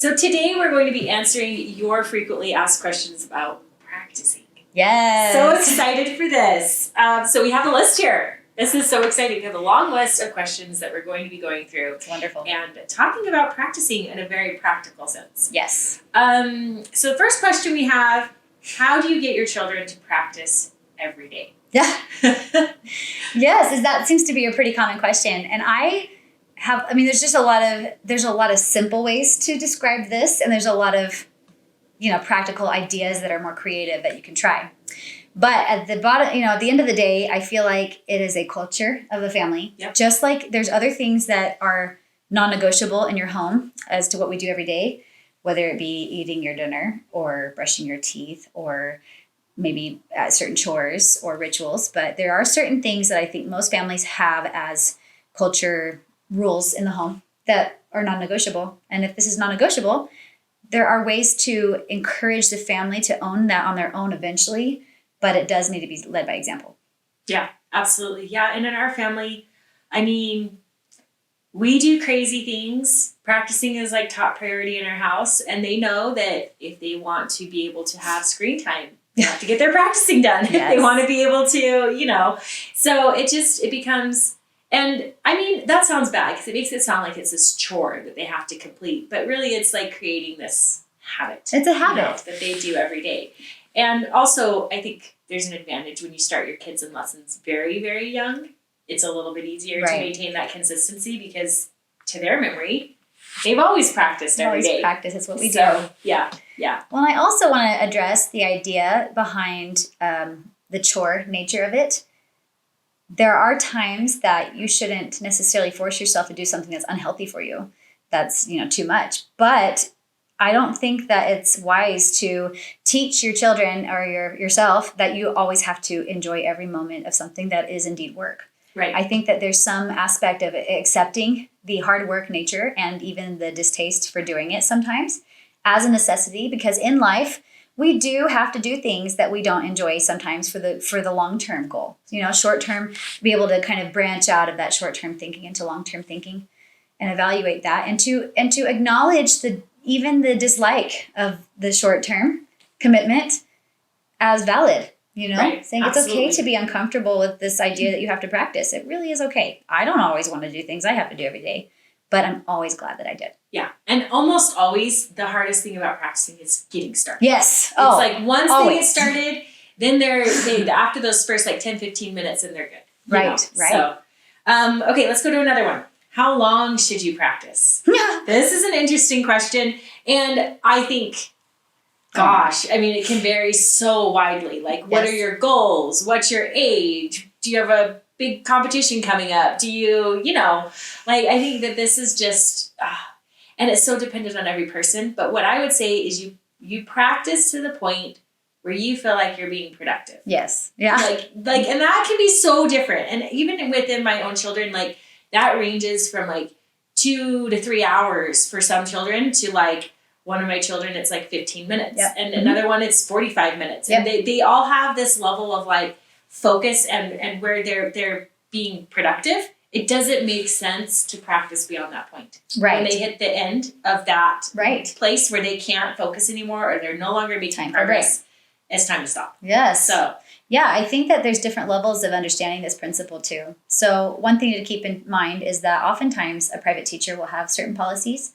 So today we're going to be answering your frequently asked questions about practicing. Yes. So excited for this. So we have a list here. This is so exciting. We have a long list of questions that we're going to be going through. It's wonderful. And talking about practicing in a very practical sense. Yes. So the first question we have, how do you get your children to practice every day? Yeah. Yes, that seems to be a pretty common question. And there's a lot of simple ways to describe this, and there's a lot of, practical ideas that are more creative that you can try. But at the bottom, at the end of the day, I feel like it is a culture of the family. Yep. Just like there's other things that are non-negotiable in your home as to what we do every day, whether it be eating your dinner or brushing your teeth or maybe certain chores or rituals. But there are certain things that I think most families have as culture rules in the home that are non-negotiable. And if this is non-negotiable, there are ways to encourage the family to own that on their own eventually, but it does need to be led by example. Yeah, absolutely. Yeah, and in our family, we do crazy things. Practicing is like top priority in our house, and they know that if they want to be able to have screen time, they have to get their practicing done. Yes. If they want to be able to, so it becomes, and that sounds bad because it makes it sound like it's this chore that they have to complete, but really it's like creating this habit. It's a habit that they do every day. And also, I think there's an advantage when you start your kids in lessons very, very young. It's a little bit easier to maintain that consistency because to their memory, they've always practiced every day. Practice is what we do. Yeah. Well, I also want to address the idea behind the chore nature of it. There are times that you shouldn't necessarily force yourself to do something that's unhealthy for you. That's, too much. But I don't think that it's wise to teach your children or yourself that you always have to enjoy every moment of something that is indeed work. Right. I think that there's some aspect of accepting the hard work nature and even the distaste for doing it sometimes as a necessity, because in life, we do have to do things that we don't enjoy sometimes for the long-term goal. Short-term, be able to kind of branch out of that short-term thinking into long-term thinking and evaluate that and to acknowledge even the dislike of the short-term commitment as valid, Right. saying Absolutely. It's okay to be uncomfortable with this idea that you have to practice. It really is okay. I don't always want to do things I have to do every day, but I'm always glad that I did. Yeah. And almost always the hardest thing about practicing is getting started. Yes. It's like once always. they get started, then they after those first 10, 15 minutes, and they're good. Right. So, okay, let's go to another one. How long should you practice? This is an interesting question. And I think, it can vary so widely. Like, what are your goals? What's your age? Do you have a big competition coming up? Do you, I think that this is just, and it's so dependent on every person. But what I would say is you practice to the point where you feel like you're being productive. Yes. Yeah. And that can be so different. And even within my own children, that ranges from 2 to 3 hours for some children to one of my children, it's 15 minutes. Yep. And another one, it's 45 minutes. Yep. And they all have this level of focus and where they're being productive. It doesn't make sense to practice beyond that point. Right. When they hit the end of that Right. place where they can't focus anymore or they're no longer making progress, it's time to stop. Yes. So, yeah, I think that there's different levels of understanding this principle too. So one thing to keep in mind is that oftentimes a private teacher will have certain policies,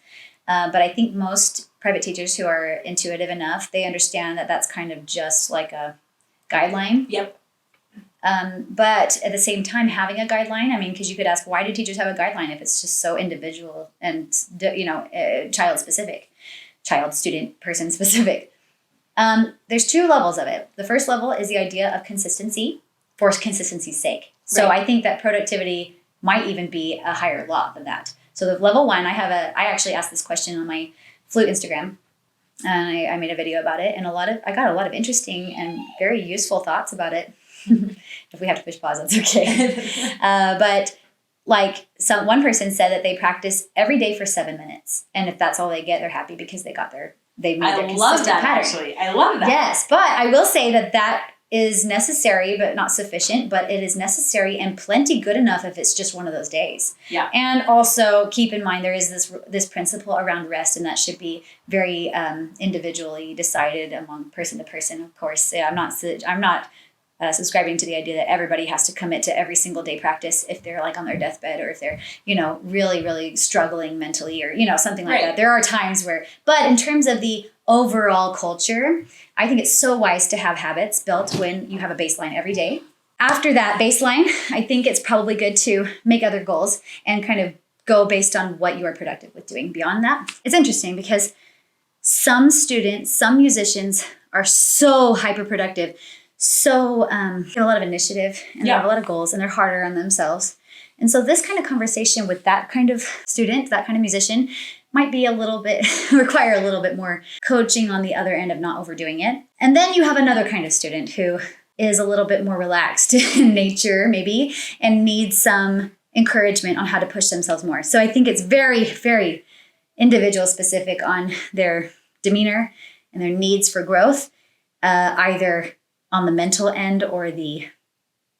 but I think most private teachers who are intuitive enough, they understand that that's kind of just like a guideline. Yep. But at the same time, having a guideline, because you could ask, why do teachers have a guideline if it's just so individual and, child specific, child, student, person specific? There's 2 levels of it. The first level is the idea of consistency for consistency's sake. So I think that productivity might even be a higher law than that. So the level 1, I actually asked this question on my Flute Instagram, and I made a video about it, and I got a lot of interesting and very useful thoughts about it. If we have to push pause, that's okay. But one person said that they practice every day for 7 minutes, and if that's all they get, they're happy because they made their consistent pattern. Actually. I love that. Yes, but I will say that is necessary, but not sufficient, but it is necessary and plenty good enough if it's just one of those days. Yeah. And also keep in mind, there is this principle around rest, and that should be very individually decided among person to person. Of course, I'm not subscribing to the idea that everybody has to commit to every single day practice if they're like on their deathbed, or if they're, really, really struggling mentally, or, something like that. There are times where, but in terms of the overall culture, I think it's so wise to have habits built when you have a baseline every day. After that baseline, I think it's probably good to make other goals and kind of go based on what you are productive with doing. Beyond that, it's interesting because some students, some musicians are so hyper productive, so have a lot of initiative, and they have a lot of goals, and they're harder on themselves. And so this kind of conversation with that kind of student, that kind of musician, might be require a little bit more coaching on the other end of not overdoing it. And then you have another kind of student who is a little bit more relaxed in nature, maybe, and needs some encouragement on how to push themselves more. So I think it's very, very individual specific on their demeanor and their needs for growth, either on the mental end or the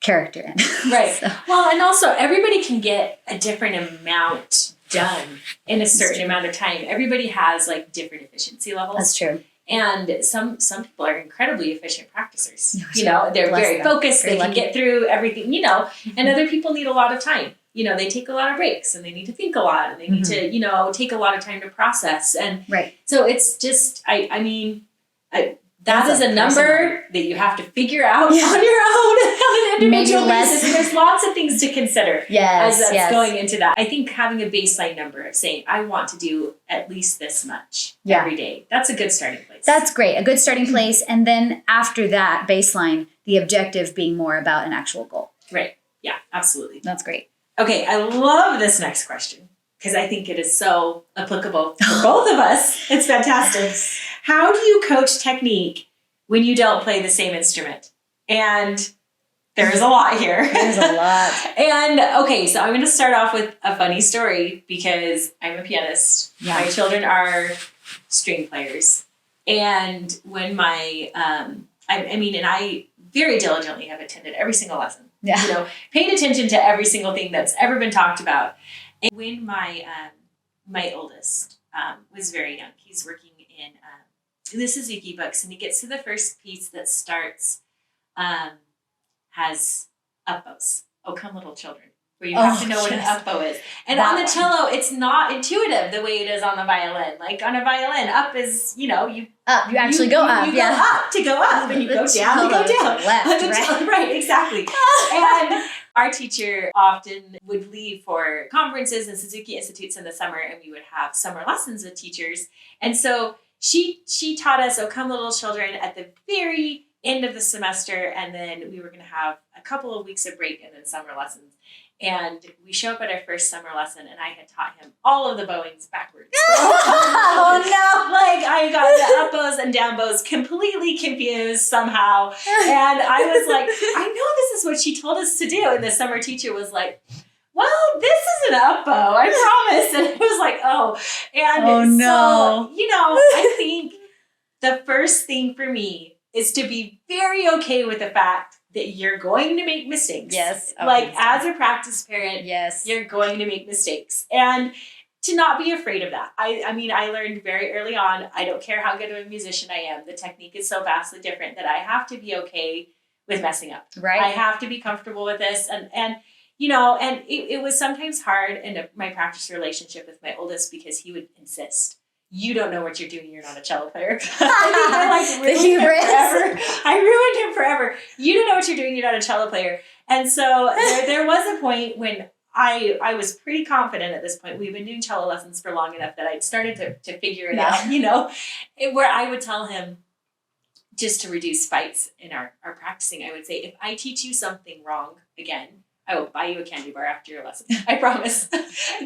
character end. Right. So. Well, and also everybody can get a different amount done in a certain amount of time. Everybody has like different efficiency levels. That's true. And some people are incredibly efficient practicers. No, they're bless very them. focused. Very they can lucky. get through everything, and other people need a lot of time. They take a lot of breaks, and they need to think a lot, and they need to, take a lot of time to process. And right. so it's just, that is a number that you have to figure out on your own on an individual basis. And there's lots of things to consider as that's going into that. I think having a baseline number of saying, I want to do at least this much every day. That's a good starting place. That's great. A good starting place. And then after that baseline, the objective being more about an actual goal. Right. Yeah, absolutely. That's great. Okay. I love this next question because I think it is so applicable for both of us. It's fantastic. How do you coach technique when you don't play the same instrument? And there's a lot here. There's a lot. And okay, so I'm going to start off with a funny story because I'm a pianist. Yeah. My children are string players. And when I very diligently have attended every single lesson. Yeah. Paid attention to every single thing that's ever been talked about. And when my oldest was very young, he's working in the Suzuki books, and he gets to the first piece that starts, has up-bows. Oh, come little children. Where you have to know what an up-bow is. And on the cello, it's not intuitive the way it is on the violin. Like on a violin, up is, you up. You actually go up. You go up to go up, and you go down to go down. Left, right? Right, exactly. And our teacher often would leave for conferences and Suzuki Institutes in the summer, and we would have summer lessons with teachers. And so she taught us, "Oh, come little children," at the very end of the semester, and then we were going to have a couple of weeks of break and then summer lessons. And we show up at our first summer lesson, and I had taught him all of the bowings backwards. Oh no! Like I got the up bows and down bows completely confused somehow, and I was like, I know this is what she told us to do, and the summer teacher was like, well, this is an up bow, I promise. And it was like, oh. And so, I think the first thing for me is to be very okay with the fact that you're going to make mistakes. Yes. As a practice parent, yes, you're going to make mistakes. And to not be afraid of that. I learned very early on, I don't care how good of a musician I am, the technique is so vastly different that I have to be okay with messing up. Right. I have to be comfortable with this. And it was sometimes hard in my practice relationship with my oldest because he would insist, you don't know what you're doing, you're not a cello player. I ruined him forever. You don't know what you're doing, you're not a cello player. And so there was a point when I was pretty confident at this point. We've been doing cello lessons for long enough that I'd started to figure it out, where I would tell him, just to reduce fights in our practicing, I would say, if I teach you something wrong again, I will buy you a candy bar after your lesson. I promise.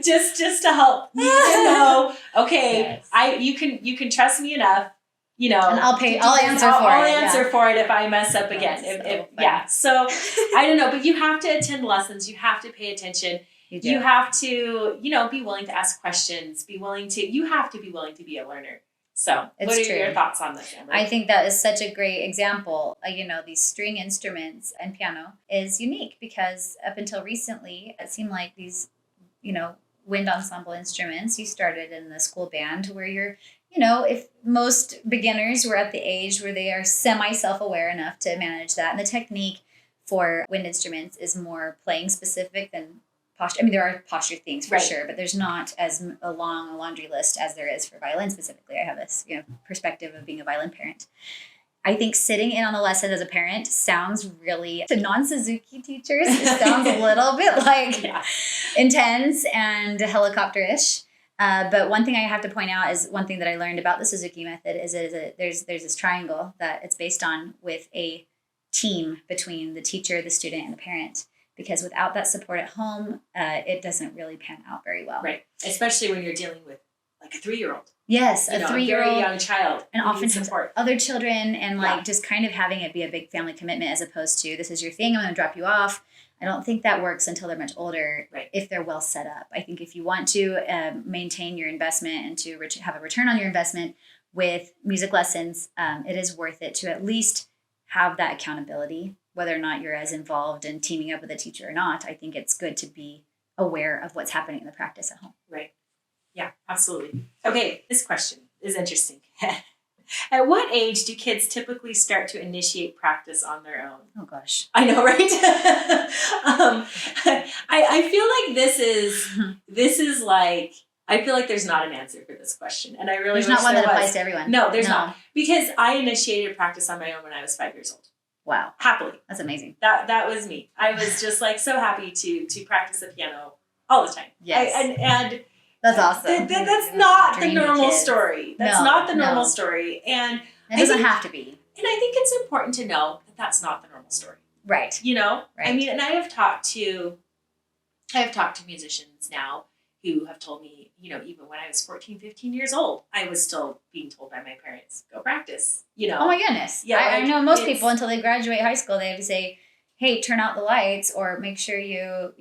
just to help you know, okay, yes. You can trust me enough, and I'll answer for it if I mess up again. So I don't know, but you have to attend lessons, you have to pay attention. You have to, be willing to ask questions, you have to be willing to be a learner. So It's what are true. your thoughts on this, Amber? I think that is such a great example. These string instruments and piano is unique because up until recently, it seemed like these, wind ensemble instruments, you started in the school band where you're, if most beginners were at the age where they are semi self-aware enough to manage that. And the technique for wind instruments is more playing specific than posture. I mean, there are posture things for Right. sure, but there's not as a long laundry list as there is for violin specifically. I have this, perspective of being a violin parent. I think sitting in on the lesson as a parent sounds really, to non-Suzuki teachers, it sounds a little bit like Yeah. intense and helicopter-ish. But one thing I have to point out is one thing that I learned about the Suzuki method is there's this triangle that it's based on with a team between the teacher, the student, and the parent. Because without that support at home, it doesn't really pan out very well. Right. Especially when you're dealing with like a 3-year-old. Yes, A a very 3-year-old. young child. And who needs oftentimes support. other children, and Yeah. just kind of having it be a big family commitment as opposed to this is your thing, I'm going to drop you off. I don't think that works until they're much older. Right. If they're well set up. I think if you want to maintain your investment and to have a return on your investment with music lessons, it is worth it to at least have that accountability, whether or not you're as involved in teaming up with a teacher or not. I think it's good to be aware of what's happening in the practice at home. Right. Yeah, absolutely. Okay, this question is interesting. At what age do kids typically start to initiate practice on their own? Oh gosh. I know, right? I feel like this is like, I feel like there's not an answer for this question. And I really There's wish not one there that applies was. to everyone. No, there's not. Because I initiated practice on my own when I was 5 years old. Wow. Happily. That's amazing. That was me. I was just like so happy to practice the piano all the time. Yes. And That's awesome. that's not the Dreamy normal kids. story. That's No, not the normal no. story. And It doesn't I think- have to be. I think it's important to know that that's not the normal story. Right. You know? Right. I mean, and I have talked to musicians now who have told me, even when I was 14, 15 years old, I was still being told by my parents, go practice, Oh my goodness. Yeah, I like, know most it's- people until they graduate high school, they have to say, hey, turn out the lights or make sure you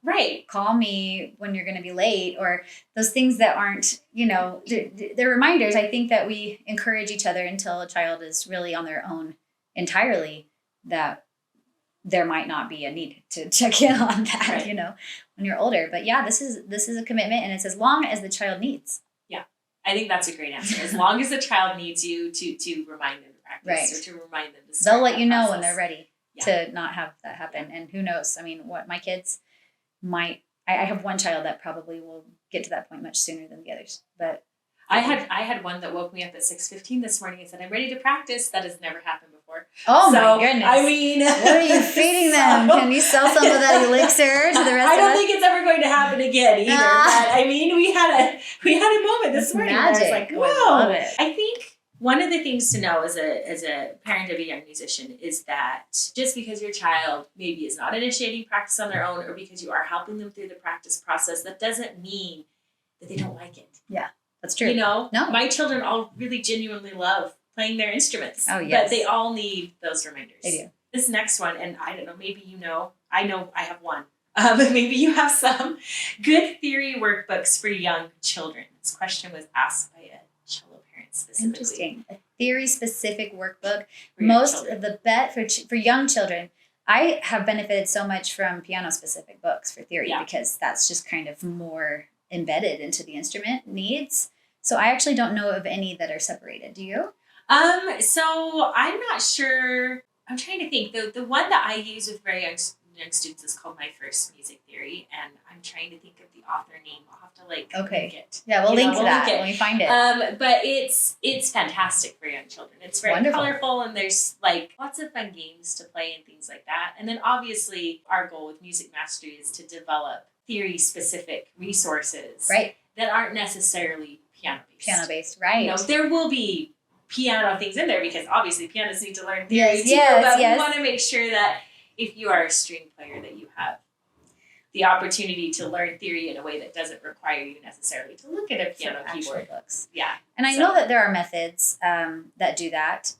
Right. call me when you're going to be late, or those things that aren't, they're reminders. I think that we encourage each other until a child is really on their own entirely, that there might not be a need to check in on that, Right. when you're older. But yeah, this is a commitment, and it's as long as the child needs. I think that's a great answer. As long as the child needs you to remind them to practice Right. or to remind them to start They'll let that you know when process. they're ready to not have that happen. And who knows? I mean, what my kids might, I have one child that probably will get to that point much sooner than the others. But I had one that woke me up at 6:15 this morning and said, I'm ready to practice. That has never happened before. oh So, my goodness. I mean, what are you feeding them? Can you sell some of that elixir to the rest I of don't us? think it's ever going to happen again either. Ah. But I mean, we had a moment this It's morning where I was magic. like, I whoa. love it. I think one of the things to know as a parent of a young musician is that just because your child maybe is not initiating practice on their own, or because you are helping them through the practice process, that doesn't mean that they don't like it. That's true. No. No. Children all really genuinely love playing their instruments. Oh, yes. But they all need those reminders. They do. This next one, and I don't know, maybe I know I have one, but maybe you have some good theory workbooks for young children. This question was asked by a cello parent specifically. Interesting. A theory specific workbook. for young Most children. of the bet for young children, I have benefited so much from piano specific books for theory Yeah. because that's just kind of more embedded into the instrument needs. So I actually don't know of any that are separated. Do you? So I'm not sure. I'm trying to think. The one that I use with very young students is called My First Music Theory, and I'm trying to think of the author name. I'll have to Okay. link it. Yeah, we'll You link know, to we'll that link it. when we find it. But it's fantastic for young children. It's very Wonderful. colorful, and there's like lots of fun games to play and things like that. And then obviously our goal with Music Mastery is to develop theory specific resources Right. that aren't necessarily piano based. Piano based. Right. There will be piano things in there because obviously pianists need to learn theory Yes, too. yes, But yes. we want to make sure that if you are a string player, that you have the opportunity to learn theory in a way that doesn't require you necessarily to look at a piano Actual keyboard. books. Yeah. And I So- know that there are methods that do that,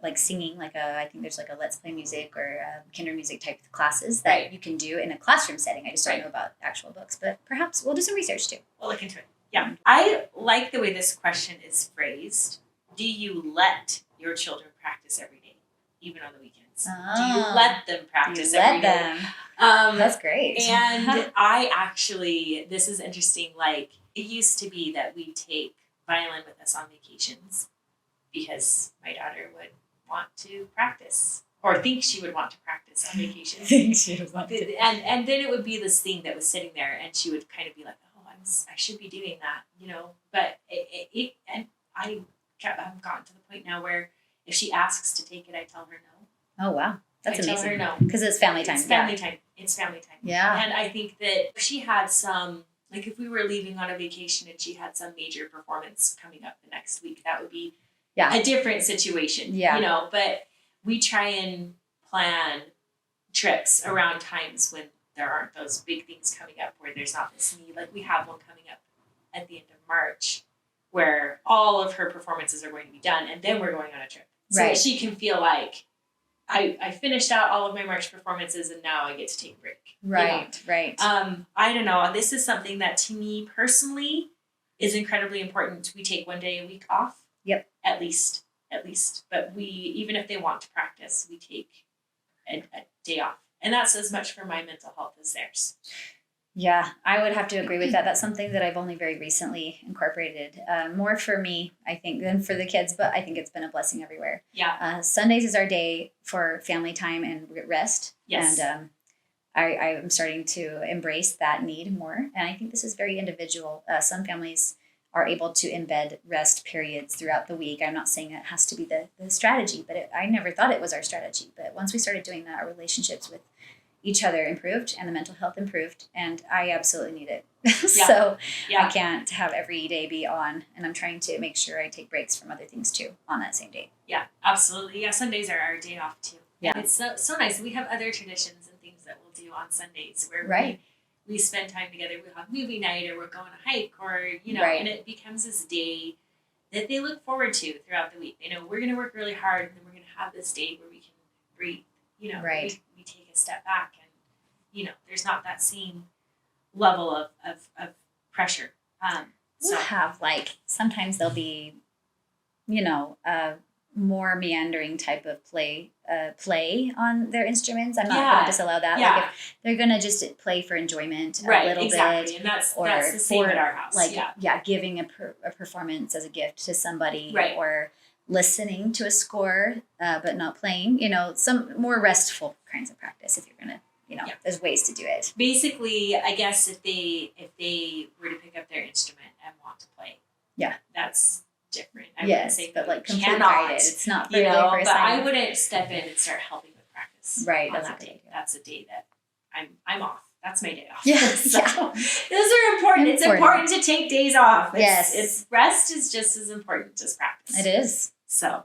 like singing, I think there's like a Let's Play Music or Kinder Music type classes that Right. you can do in a classroom setting. I just don't Right. know about actual books, but perhaps we'll do some research too. We'll look into it. Yeah. I like the way this question is phrased. Do you let your children practice every day, even on the weekends? Do you let them practice every day? That's great. And I actually, this is interesting. Like, it used to be that we take violin with us on vacations because my daughter would want to practice or think she would want to practice on vacation. And then it would be this thing that was sitting there, and she would kind of be like, "Oh, I should be doing that," you know. But and I've gotten to the point now where if she asks to take it, I tell her no. Oh wow, that's amazing. I tell her no because it's family time. It's family time. It's family time. Yeah. And I think that if she had some, like if we were leaving on a vacation and she had some major performance coming up the next week, that would be a different situation. Yeah. You know, but we try and plan trips around times when there aren't those big things coming up where there's not this need. Like we have one coming up at the end of March where all of her performances are going to be done, and then we're going on a trip. So that she can feel like I finished out all of my March performances and now I get to take a break. Right, you know? Right. I don't know. This is something that to me personally is incredibly important. We take one day a week off. Yep. At least. But we, even if they want to practice, we take a day off. And that's as much for my mental health as theirs. Yeah, I would have to agree with that. That's something that I've only very recently incorporated. More for me, I think, than for the kids, but I think it's been a blessing everywhere. Yeah. Sundays is our day for family time and rest. Yes. And I'm starting to embrace that need more. And I think this is very individual. Some families are able to embed rest periods throughout the week. I'm not saying it has to be the strategy, but I never thought it was our strategy. But once we started doing that, our relationships with each other improved and the mental health improved, and I absolutely need it. So I can't have every day be on, and I'm trying to make sure I take breaks from other things too on that same day. Yeah, absolutely. Yeah, Sundays are our day off too. Yeah. And it's so nice. We have other traditions and things that we'll do on Sundays where we spend time together. We have movie night, or we're going to hike, or, you know, and it becomes this day that they look forward to throughout the week. They know we're going to work really hard, and then we're going to have this day where we can breathe, you know, we take a step back, and, you know, there's not that same level of pressure. We'll have, like, sometimes there'll be, you know, more meandering type of play on their instruments. I'm not going to disallow that. Yeah. Like if they're going to just play for enjoyment a little bit. And that's the same at our house. Like, giving a performance as a gift to somebody, or listening to a score, but not playing, you know, some more restful kinds of practice if you're going to, you know, there's ways to do it. Basically, I guess if they were to pick up their instrument and want to play, that's different. I wouldn't say, but like completely guided. It's not for, you know, for but I wouldn't step in and start helping with practice. Right, on that day. That's a day that I'm off. That's my day off. Yes, so, those are important. It's important to take days off. Rest is just as important as practice. It is. So